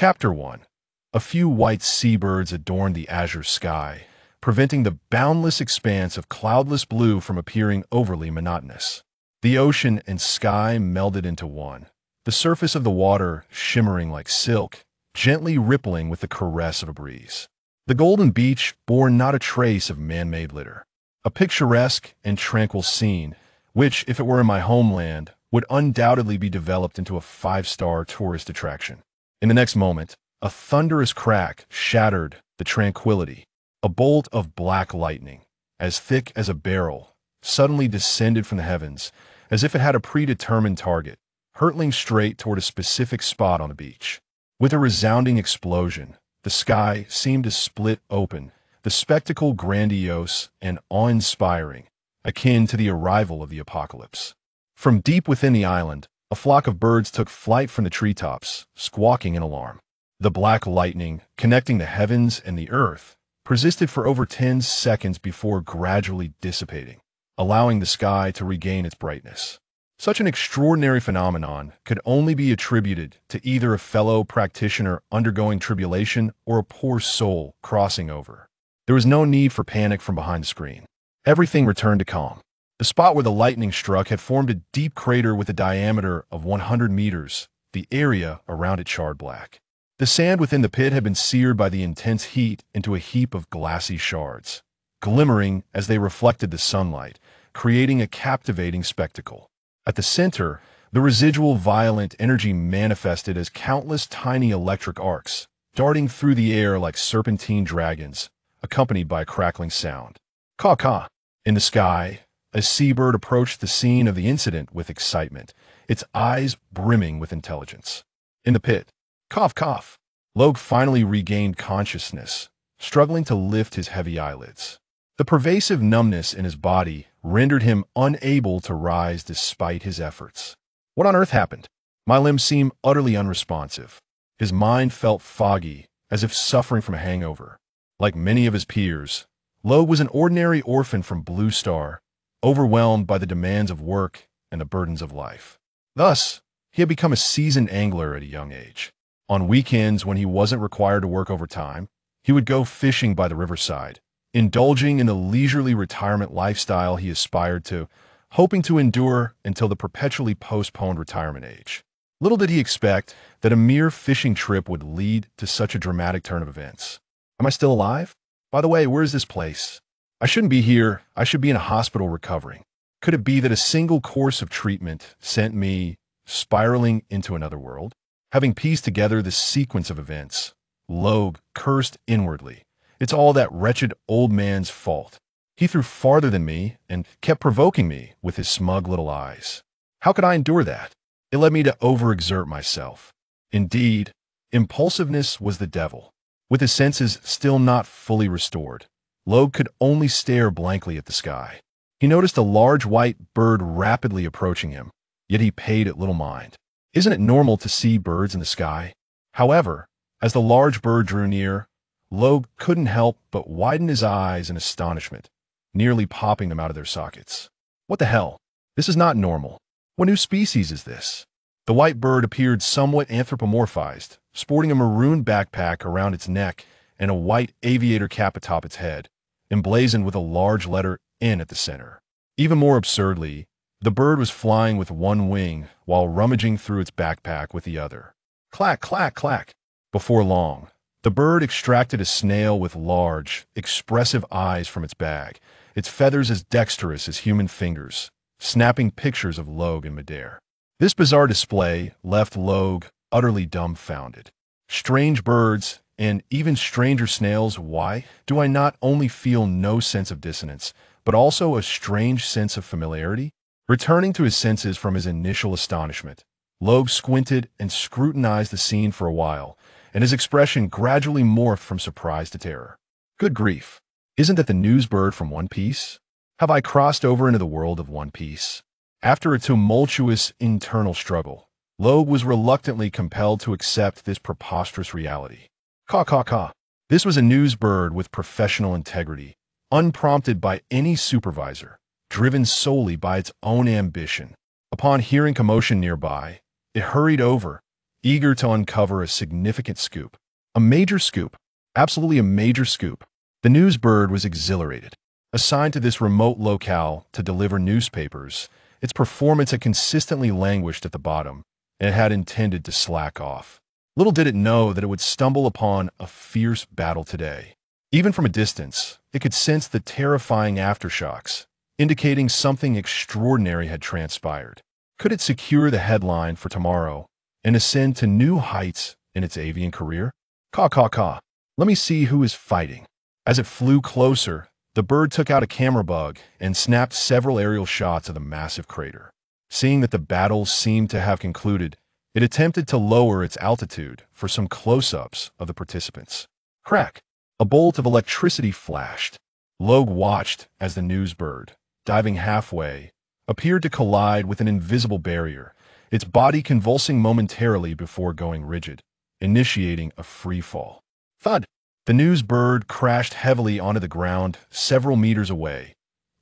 Chapter 1. A few white seabirds adorned the azure sky, preventing the boundless expanse of cloudless blue from appearing overly monotonous. The ocean and sky melded into one, the surface of the water shimmering like silk, gently rippling with the caress of a breeze. The golden beach bore not a trace of man-made litter. A picturesque and tranquil scene, which, if it were in my homeland, would undoubtedly be developed into a five-star tourist attraction. In the next moment, a thunderous crack shattered the tranquility. A bolt of black lightning, as thick as a barrel, suddenly descended from the heavens, as if it had a predetermined target, hurtling straight toward a specific spot on the beach. With a resounding explosion, the sky seemed to split open, the spectacle grandiose and awe-inspiring, akin to the arrival of the apocalypse. From deep within the island, a flock of birds took flight from the treetops, squawking in alarm. The black lightning, connecting the heavens and the earth, persisted for over 10 seconds before gradually dissipating, allowing the sky to regain its brightness. Such an extraordinary phenomenon could only be attributed to either a fellow practitioner undergoing tribulation or a poor soul crossing over. There was no need for panic from behind the screen. Everything returned to calm. The spot where the lightning struck had formed a deep crater with a diameter of 100 meters, the area around it charred black. The sand within the pit had been seared by the intense heat into a heap of glassy shards, glimmering as they reflected the sunlight, creating a captivating spectacle. At the center, the residual violent energy manifested as countless tiny electric arcs, darting through the air like serpentine dragons, accompanied by a crackling sound. Caw-caw. In the sky, a seabird approached the scene of the incident with excitement, its eyes brimming with intelligence. In the pit, cough, cough. Logue finally regained consciousness, struggling to lift his heavy eyelids. The pervasive numbness in his body rendered him unable to rise despite his efforts. What on earth happened? My limbs seemed utterly unresponsive. His mind felt foggy, as if suffering from a hangover. Like many of his peers, Logue was an ordinary orphan from Blue Star, overwhelmed by the demands of work and the burdens of life. Thus, he had become a seasoned angler at a young age. On weekends, when he wasn't required to work overtime, he would go fishing by the riverside, indulging in the leisurely retirement lifestyle he aspired to, hoping to endure until the perpetually postponed retirement age. Little did he expect that a mere fishing trip would lead to such a dramatic turn of events. Am I still alive? By the way, where is this place? I shouldn't be here. I should be in a hospital recovering. Could it be that a single course of treatment sent me spiraling into another world? Having pieced together this sequence of events, Logue cursed inwardly. It's all that wretched old man's fault. He threw farther than me and kept provoking me with his smug little eyes. How could I endure that? It led me to overexert myself. Indeed, impulsiveness was the devil. With his senses still not fully restored, Logue could only stare blankly at the sky. He noticed a large white bird rapidly approaching him, yet he paid it little mind. Isn't it normal to see birds in the sky? However, as the large bird drew near, Logue couldn't help but widen his eyes in astonishment, nearly popping them out of their sockets. What the hell? This is not normal. What new species is this? The white bird appeared somewhat anthropomorphized, sporting a maroon backpack around its neck and a white aviator cap atop its head, emblazoned with a large letter N at the center. Even more absurdly, the bird was flying with one wing while rummaging through its backpack with the other. Clack, clack, clack. Before long, the bird extracted a snail with large, expressive eyes from its bag, its feathers as dexterous as human fingers, snapping pictures of Logue in midair. This bizarre display left Logue utterly dumbfounded. Strange birds, and even stranger snails, why do I not only feel no sense of dissonance, but also a strange sense of familiarity? Returning to his senses from his initial astonishment, Logue squinted and scrutinized the scene for a while, and his expression gradually morphed from surprise to terror. Good grief! Isn't that the news bird from One Piece? Have I crossed over into the world of One Piece? After a tumultuous internal struggle, Logue was reluctantly compelled to accept this preposterous reality. Caw, caw, caw. This was a news bird with professional integrity, unprompted by any supervisor, driven solely by its own ambition. Upon hearing commotion nearby, it hurried over, eager to uncover a significant scoop. A major scoop. Absolutely a major scoop. The news bird was exhilarated. Assigned to this remote locale to deliver newspapers, its performance had consistently languished at the bottom, and it had intended to slack off. Little did it know that it would stumble upon a fierce battle today. Even from a distance, it could sense the terrifying aftershocks, indicating something extraordinary had transpired. Could it secure the headline for tomorrow and ascend to new heights in its avian career? Caw, caw, caw. Let me see who is fighting. As it flew closer, the bird took out a camera bug and snapped several aerial shots of the massive crater. Seeing that the battle seemed to have concluded, it attempted to lower its altitude for some close-ups of the participants. Crack! A bolt of electricity flashed. Logue watched as the news bird, diving halfway, appeared to collide with an invisible barrier, its body convulsing momentarily before going rigid, initiating a free fall. Thud! The news bird crashed heavily onto the ground several meters away,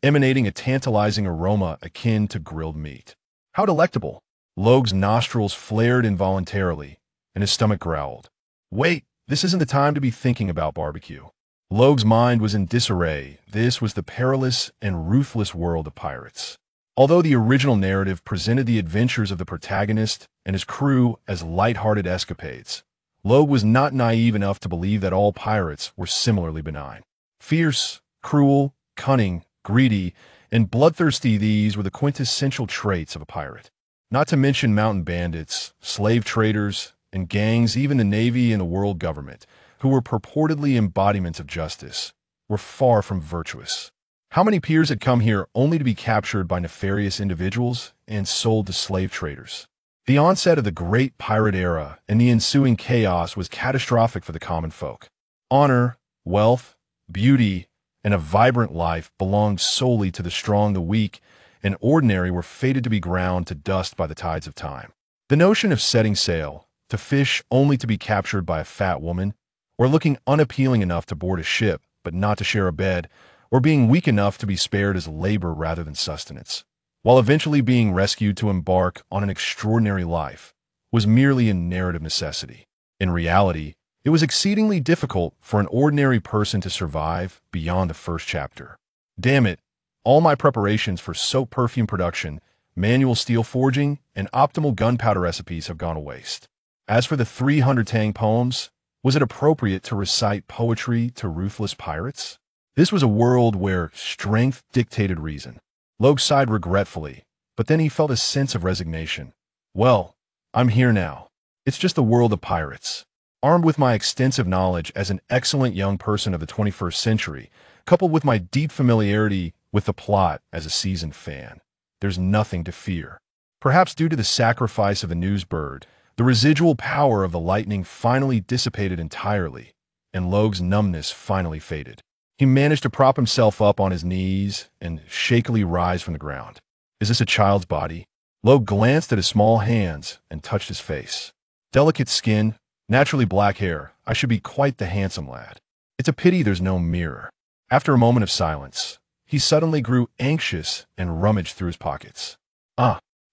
emanating a tantalizing aroma akin to grilled meat. How delectable! Logue's nostrils flared involuntarily, and his stomach growled. Wait, this isn't the time to be thinking about barbecue. Logue's mind was in disarray. This was the perilous and ruthless world of pirates. Although the original narrative presented the adventures of the protagonist and his crew as light-hearted escapades, Logue was not naive enough to believe that all pirates were similarly benign. Fierce, cruel, cunning, greedy, and bloodthirsty, these were the quintessential traits of a pirate. Not to mention mountain bandits, slave traders, and gangs, even the Navy and the world government, who were purportedly embodiments of justice, were far from virtuous. How many peers had come here only to be captured by nefarious individuals and sold to slave traders? The onset of the Great Pirate Era and the ensuing chaos was catastrophic for the common folk. Honor, wealth, beauty, and a vibrant life belonged solely to the strong, the weak, and ordinary were fated to be ground to dust by the tides of time. The notion of setting sail, to fish only to be captured by a fat woman, or looking unappealing enough to board a ship but not to share a bed, or being weak enough to be spared as labor rather than sustenance, while eventually being rescued to embark on an extraordinary life, was merely a narrative necessity. In reality, it was exceedingly difficult for an ordinary person to survive beyond the first chapter. Damn it, all my preparations for soap perfume production, manual steel forging, and optimal gunpowder recipes have gone to waste. As for the 300 Tang poems, was it appropriate to recite poetry to ruthless pirates? This was a world where strength dictated reason. Logue sighed regretfully, but then he felt a sense of resignation. Well, I'm here now. It's just the world of pirates. Armed with my extensive knowledge as an excellent young person of the 21st century, coupled with my deep familiarity with the plot as a seasoned fan, there's nothing to fear. Perhaps due to the sacrifice of the news bird, the residual power of the lightning finally dissipated entirely, and Logue's numbness finally faded. He managed to prop himself up on his knees and shakily rise from the ground. Is this a child's body? Logue glanced at his small hands and touched his face. Delicate skin, naturally black hair. I should be quite the handsome lad. It's a pity there's no mirror. After a moment of silence, he suddenly grew anxious and rummaged through his pockets.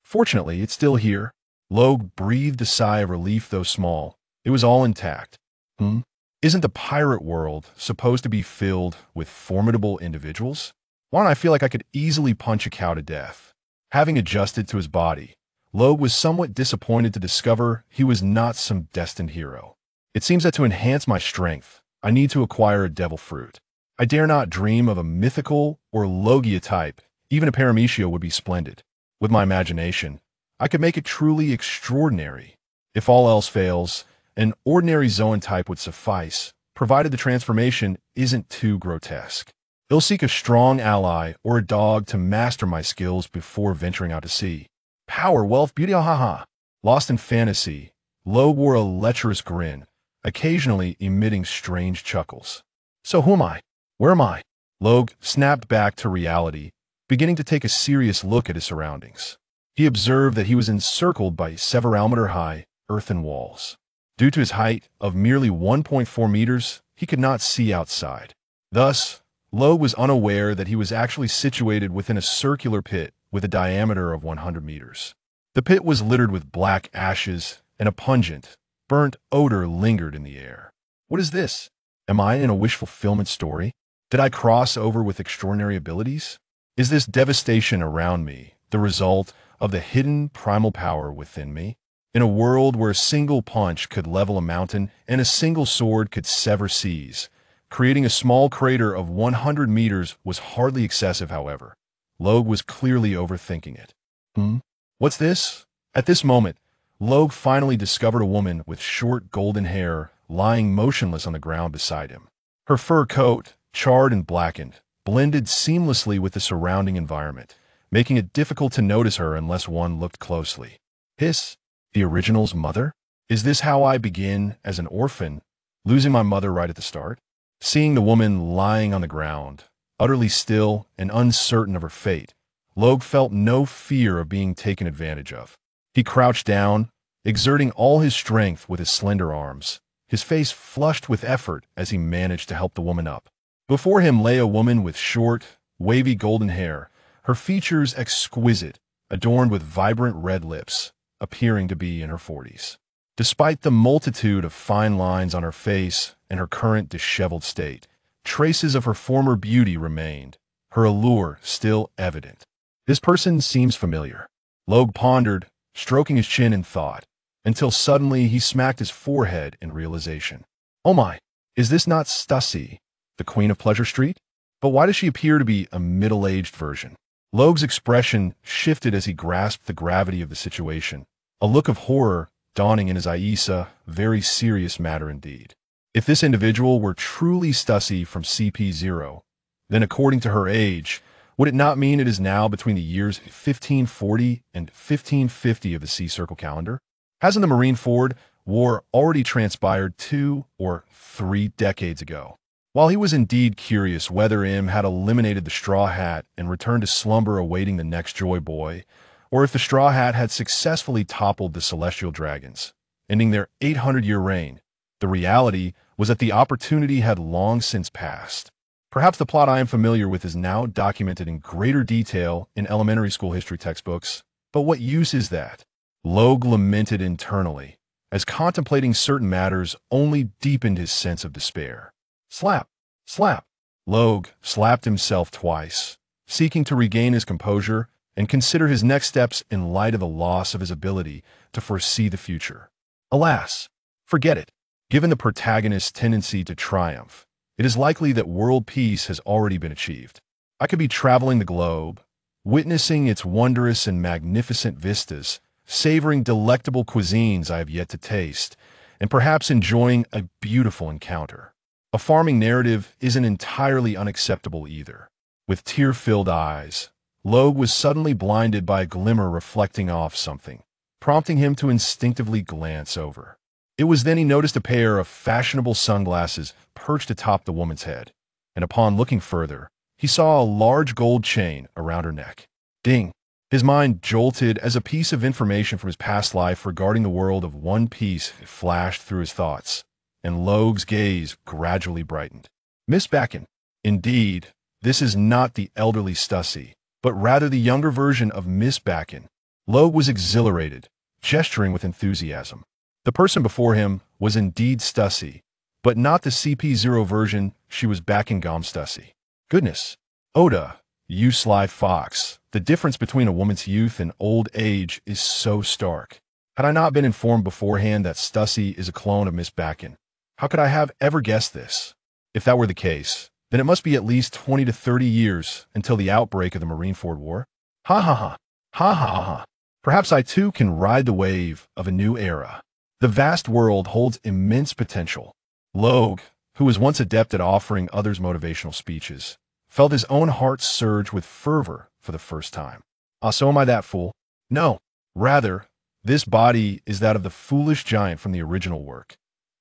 Fortunately, it's still here. Logue breathed a sigh of relief, though small. It was all intact. Isn't the pirate world supposed to be filled with formidable individuals? Why don't I feel like I could easily punch a cow to death? Having adjusted to his body, Logue was somewhat disappointed to discover he was not some destined hero. It seems that to enhance my strength, I need to acquire a devil fruit. I dare not dream of a mythical or Logia type. Even a paramecia would be splendid. With my imagination, I could make it truly extraordinary. If all else fails, an ordinary Zoan type would suffice, provided the transformation isn't too grotesque. I'll seek a strong ally or a dog to master my skills before venturing out to sea. Power, wealth, beauty, ha. Lost in fantasy, Logue wore a lecherous grin, occasionally emitting strange chuckles. So who am I? Where am I? Logue snapped back to reality, beginning to take a serious look at his surroundings. He observed that he was encircled by several-meter-high earthen walls. Due to his height of merely 1.4 meters, he could not see outside. Thus, Logue was unaware that he was actually situated within a circular pit with a diameter of 100 meters. The pit was littered with black ashes and a pungent, burnt odor lingered in the air. What is this? Am I in a wish fulfillment story? Did I cross over with extraordinary abilities? Is this devastation around me the result of the hidden primal power within me? In a world where a single punch could level a mountain and a single sword could sever seas, creating a small crater of 100 meters was hardly excessive, however. Logue was clearly overthinking it. What's this? At this moment, Logue finally discovered a woman with short golden hair lying motionless on the ground beside him. Her fur coat, charred and blackened, blended seamlessly with the surrounding environment, making it difficult to notice her unless one looked closely. The original's mother? Is this how I begin as an orphan, losing my mother right at the start? Seeing the woman lying on the ground, utterly still and uncertain of her fate, Logue felt no fear of being taken advantage of. He crouched down, exerting all his strength with his slender arms, his face flushed with effort as he managed to help the woman up. Before him lay a woman with short, wavy golden hair, her features exquisite, adorned with vibrant red lips, appearing to be in her 40s. Despite the multitude of fine lines on her face and her current disheveled state, traces of her former beauty remained, her allure still evident. This person seems familiar. Logue pondered, stroking his chin in thought, until suddenly he smacked his forehead in realization. Oh my, is this not Stussy, the Queen of Pleasure Street? But why does she appear to be a middle-aged version? Logue's expression shifted as he grasped the gravity of the situation, a look of horror dawning in his eyes, a very serious matter indeed. If this individual were truly Stussy from CP0, then according to her age, would it not mean it is now between the years 1540 and 1550 of the Sea Circle calendar? Hasn't the Marineford War already transpired 2 or 3 decades ago? While he was indeed curious whether Im had eliminated the Straw Hat and returned to slumber awaiting the next Joy Boy, or if the Straw Hat had successfully toppled the Celestial Dragons, ending their 800-year reign, the reality was that the opportunity had long since passed. Perhaps the plot I am familiar with is now documented in greater detail in elementary school history textbooks, but what use is that? Logue lamented internally, as contemplating certain matters only deepened his sense of despair. Slap! Slap! Logue slapped himself twice, seeking to regain his composure and consider his next steps in light of the loss of his ability to foresee the future. Alas, forget it. Given the protagonist's tendency to triumph, it is likely that world peace has already been achieved. I could be traveling the globe, witnessing its wondrous and magnificent vistas, savoring delectable cuisines I have yet to taste, and perhaps enjoying a beautiful encounter. A farming narrative isn't entirely unacceptable either. With tear-filled eyes, Logue was suddenly blinded by a glimmer reflecting off something, prompting him to instinctively glance over. It was then he noticed a pair of fashionable sunglasses perched atop the woman's head, and upon looking further, he saw a large gold chain around her neck. Ding! His mind jolted as a piece of information from his past life regarding the world of One Piece flashed through his thoughts, and Logue's gaze gradually brightened. Miss Bakken. Indeed, this is not the elderly Stussy, but rather the younger version of Miss Bakken. Logue was exhilarated, gesturing with enthusiasm. The person before him was indeed Stussy, but not the CP0 version. She was Bakkengom Stussy. Goodness, Oda, you sly fox, the difference between a woman's youth and old age is so stark. Had I not been informed beforehand that Stussy is a clone of Miss Bakken, how could I have ever guessed this? If that were the case, then it must be at least 20 to 30 years until the outbreak of the Marineford War. Ha ha ha, ha ha ha ha. Perhaps I too can ride the wave of a new era. The vast world holds immense potential. Logue, who was once adept at offering others motivational speeches, felt his own heart surge with fervor for the first time. Ah, so am I that fool? No, rather, this body is that of the foolish giant from the original work.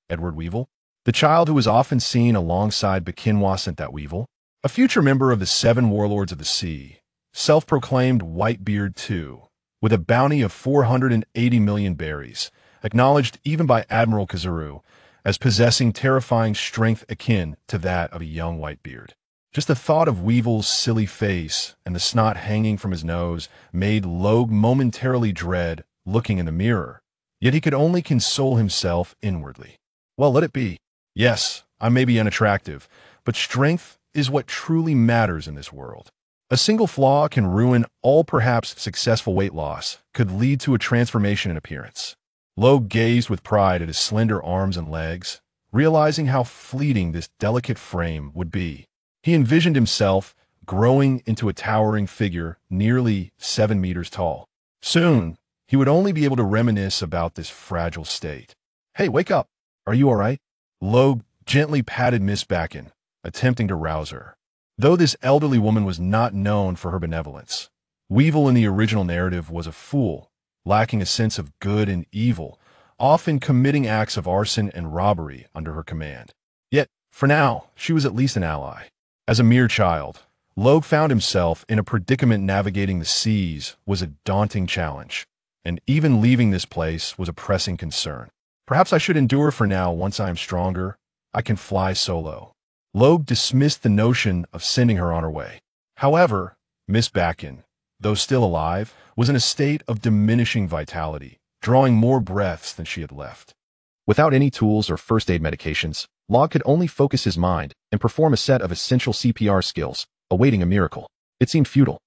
Edward Weevil, the child who was often seen alongside Bakinwa sent that Weevil, a future member of the 7 Warlords of the Sea, self-proclaimed Whitebeard II, with a bounty of 480 million berries, acknowledged even by Admiral Kazuru as possessing terrifying strength akin to that of a young Whitebeard. Just the thought of Weevil's silly face and the snot hanging from his nose made Logue momentarily dread looking in the mirror, Yet he could only console himself inwardly. Well, let it be. Yes, I may be unattractive, but strength is what truly matters in this world. A single flaw can ruin all. Perhaps successful weight loss could lead to a transformation in appearance. Logue gazed with pride at his slender arms and legs, realizing how fleeting this delicate frame would be. He envisioned himself growing into a towering figure nearly 7 meters tall. Soon, he would only be able to reminisce about this fragile state. Hey, wake up! Are you all right? Logue gently patted Miss Bakken, attempting to rouse her. Though this elderly woman was not known for her benevolence, Weevil in the original narrative was a fool, lacking a sense of good and evil, often committing acts of arson and robbery under her command. Yet, for now, she was at least an ally. As a mere child, Logue found himself in a predicament. Navigating the seas was a daunting challenge, and even leaving this place was a pressing concern. Perhaps I should endure for now. Once I am stronger, I can fly solo. Logue dismissed the notion of sending her on her way. However, Miss Bakken, though still alive, was in a state of diminishing vitality, drawing more breaths than she had left. Without any tools or first aid medications, Logue could only focus his mind and perform a set of essential CPR skills, awaiting a miracle. It seemed futile.